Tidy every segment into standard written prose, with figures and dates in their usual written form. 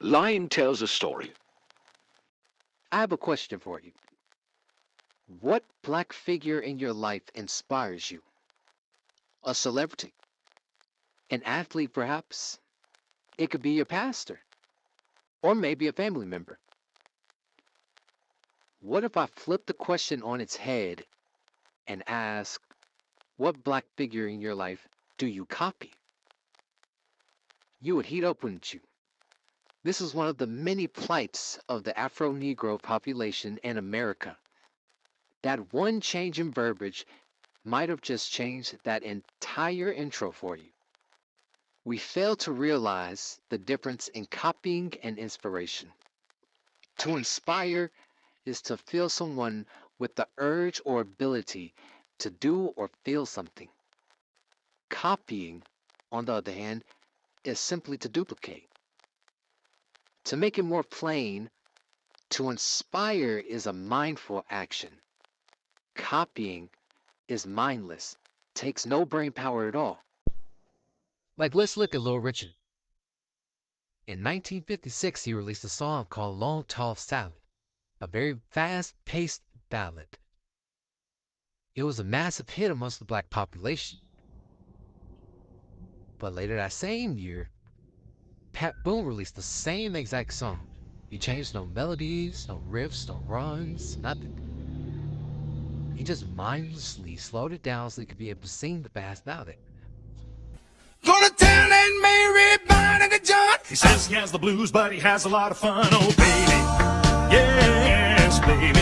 Line tells a story. I have a question for you. What black figure in your life inspires you? A celebrity? An athlete, perhaps? It could be your pastor, or maybe a family member. What if I flip the question on its head and ask, what black figure in your life do you copy? You would heat up, wouldn't you? This is one of the many plights of the Afro Negro population in America. That one change in verbiage might have just changed that entire intro for you. We fail to realize the difference in copying and inspiration. To inspire is to feel someone with the urge or ability to do or feel something. Copying, on the other hand, is simply to duplicate. To make it more plain, to inspire is a mindful action. Copying is mindless, takes no brain power at all. Like, let's look at Little Richard. In 1956, he released a song called Long Tall Sally, a very fast paced ballad. It was a massive hit amongst the black population. But later that same year, Pat Boone released the same exact song. He changed no melodies, no riffs, no runs, nothing. He just mindlessly slowed it down so he could be able to sing the fast ballad. Gonna tell Aunt Mary Barnacle John. He says he has the blues, but he has a lot of fun. Oh, baby. Yes, baby.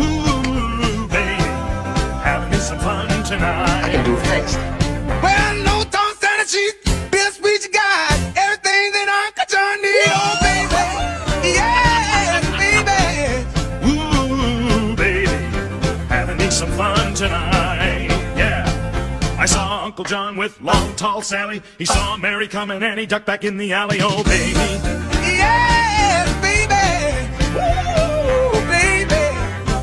Ooh, baby. Having me some fun tonight. I can do fast. Well, no Tom Santa, she's best sweet you got. Everything that Uncle John need. Oh, baby. Yes, baby. Ooh, baby. Having me some fun tonight. Yeah. I saw Uncle John with long, tall Sally. He saw Mary coming and he ducked back in the alley. Oh, baby. Yes, baby. Woo, baby.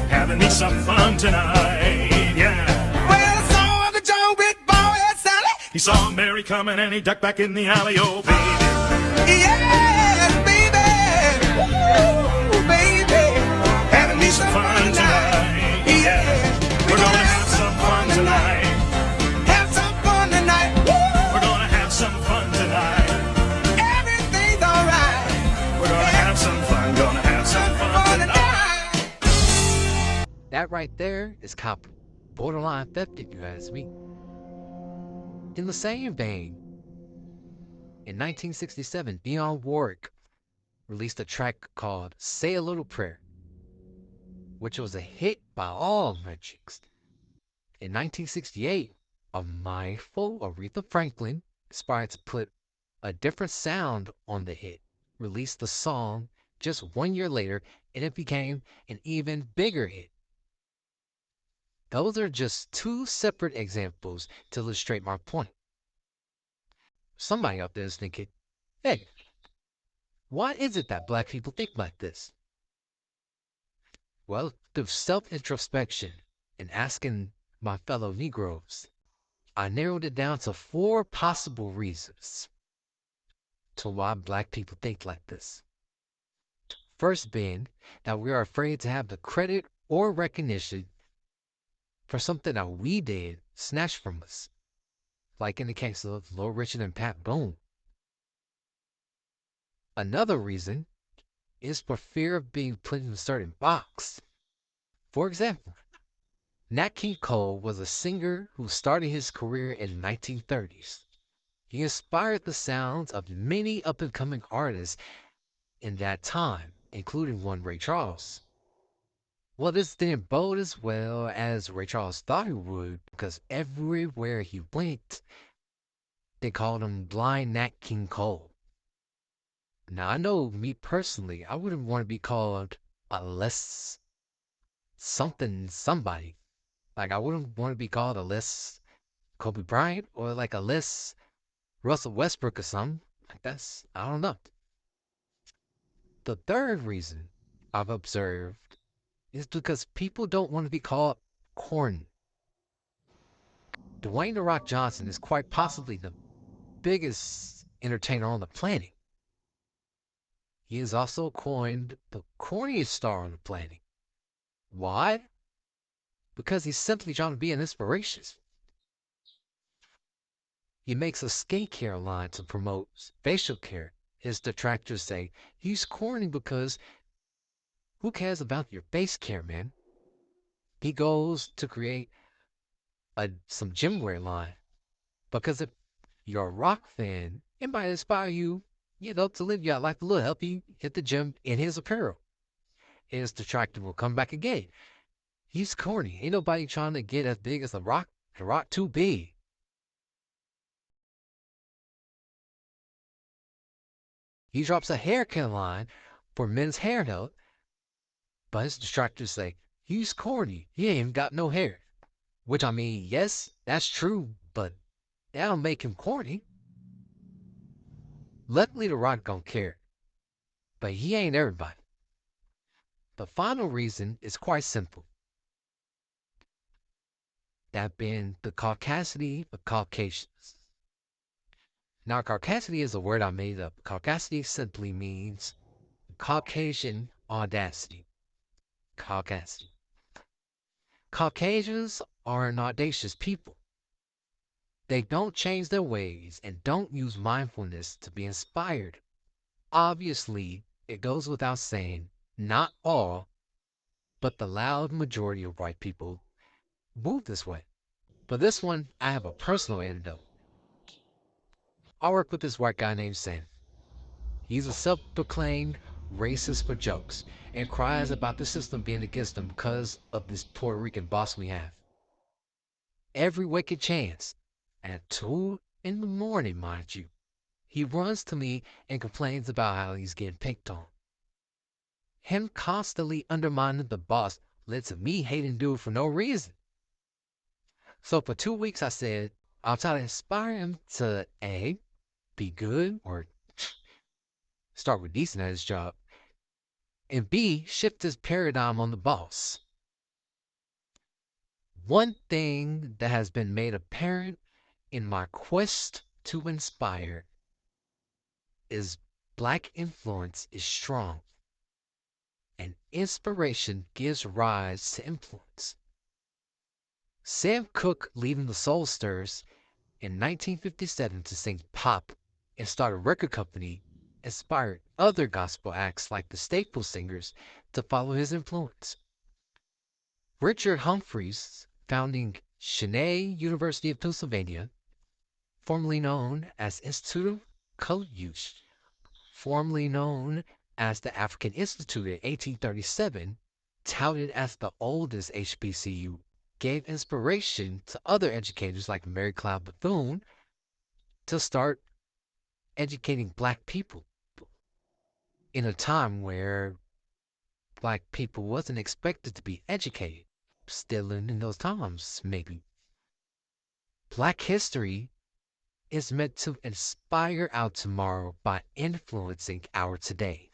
Having me some fun tonight. Yeah. Well, I saw Uncle John with bald-head Sally. He saw Mary coming and he ducked back in the alley. Oh, baby. Yes, baby. Woo, baby. Having me some fun tonight. Yeah. We're gonna have some fun tonight. That right there is copy. Borderline theft, if you ask me. In the same vein, in 1967, Dionne Warwick released a track called Say a Little Prayer, which was a hit by all metrics. In 1968, a mindful Aretha Franklin, inspired to put a different sound on the hit, released the song just 1 year later, and it became an even bigger hit. Those are just two separate examples to illustrate my point. Somebody out there is thinking, hey, why is it that black people think like this? Well, through self-introspection and asking my fellow Negroes, I narrowed it down to 4 possible reasons to why black people think like this. First being that we are afraid to have the credit or recognition for something that we did snatched from us, like in the case of Lil Richard and Pat Boone. Another reason is for fear of being put in a certain box. For example, Nat King Cole was a singer who started his career in the 1930s. He inspired the sounds of many up-and-coming artists in that time, including one Ray Charles. Well, this didn't bode as well as Ray Charles thought it would, because everywhere he went, they called him Blind Nat King Cole. Now, I know me personally, I wouldn't want to be called a less something somebody. Like, I wouldn't want to be called a less Kobe Bryant or like a less Russell Westbrook or something. Like, that's, I don't know. The third reason I've observed is because people don't want to be called corny. Dwayne "The Rock" Johnson is quite possibly the biggest entertainer on the planet. He is also coined the corniest star on the planet. Why? Because he's simply trying to be an inspiration. He makes a skincare line to promote facial care. His detractors say he's corny because who cares about your face care, man? He goes to create some gym wear line because if you're a rock fan, it might inspire you, to live your life a little healthy, hit the gym in his apparel. His detractor will come back again. He's corny. Ain't nobody trying to get as big as the rock. The rock too big. He drops a hair care line for men's hair note, but his detractors say, he's corny. He ain't got no hair. Which I mean, yes, that's true, but that don't make him corny. Luckily, The Rock don't care, but he ain't everybody. The final reason is quite simple. That being the caucasity of Caucasians. Now, caucasity is a word I made up. Caucasity simply means Caucasian audacity. Caucasity. Caucasians are an audacious people. They don't change their ways and don't use mindfulness to be inspired. Obviously, it goes without saying, not all, but the loud majority of white people move this way. For this one, I have a personal anecdote. I work with this white guy named Sam. He's a self-proclaimed racist for jokes and cries about the system being against him because of this Puerto Rican boss we have. Every wicked chance, at 2 in the morning, mind you, he runs to me and complains about how he's getting picked on. Him constantly undermining the boss led to me hating dude for no reason. So for 2 weeks I said I'll try to inspire him to A, be good or start with decent at his job, and B, shift his paradigm on the boss. One thing that has been made apparent in my quest to inspire is black influence is strong, and inspiration gives rise to influence. Sam Cooke leaving the Soul Stirrers in 1957 to sing pop and start a record company inspired other gospel acts like the Staple Singers to follow his influence. Richard Humphreys, founding Chenault University of Pennsylvania, formerly known as Institute of Colored Youth, formerly known as the African Institute in 1837, touted as the oldest HBCU, gave inspiration to other educators like Mary Cloud Bethune to start educating black people in a time where black people wasn't expected to be educated. Still in those times, maybe. Black history is meant to inspire our tomorrow by influencing our today.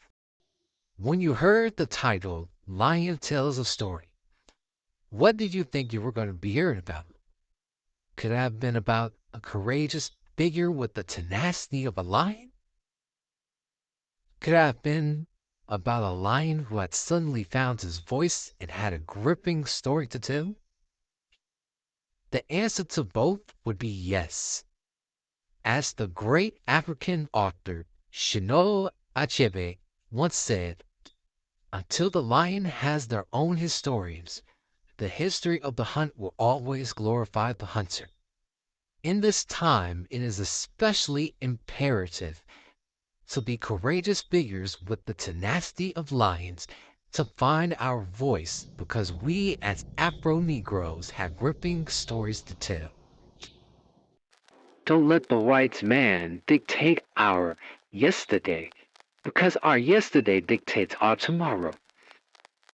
When you heard the title, Lion Tells a Story, what did you think you were going to be hearing about? Could it have been about a courageous figure with the tenacity of a lion? Could it have been about a lion who had suddenly found his voice and had a gripping story to tell? The answer to both would be yes. As the great African author Chinua Achebe once said, until the lion has their own historians, the history of the hunt will always glorify the hunter. In this time, it is especially imperative to be courageous figures with the tenacity of lions to find our voice because we as Afro Negroes have gripping stories to tell. Don't let the white man dictate our yesterday because our yesterday dictates our tomorrow.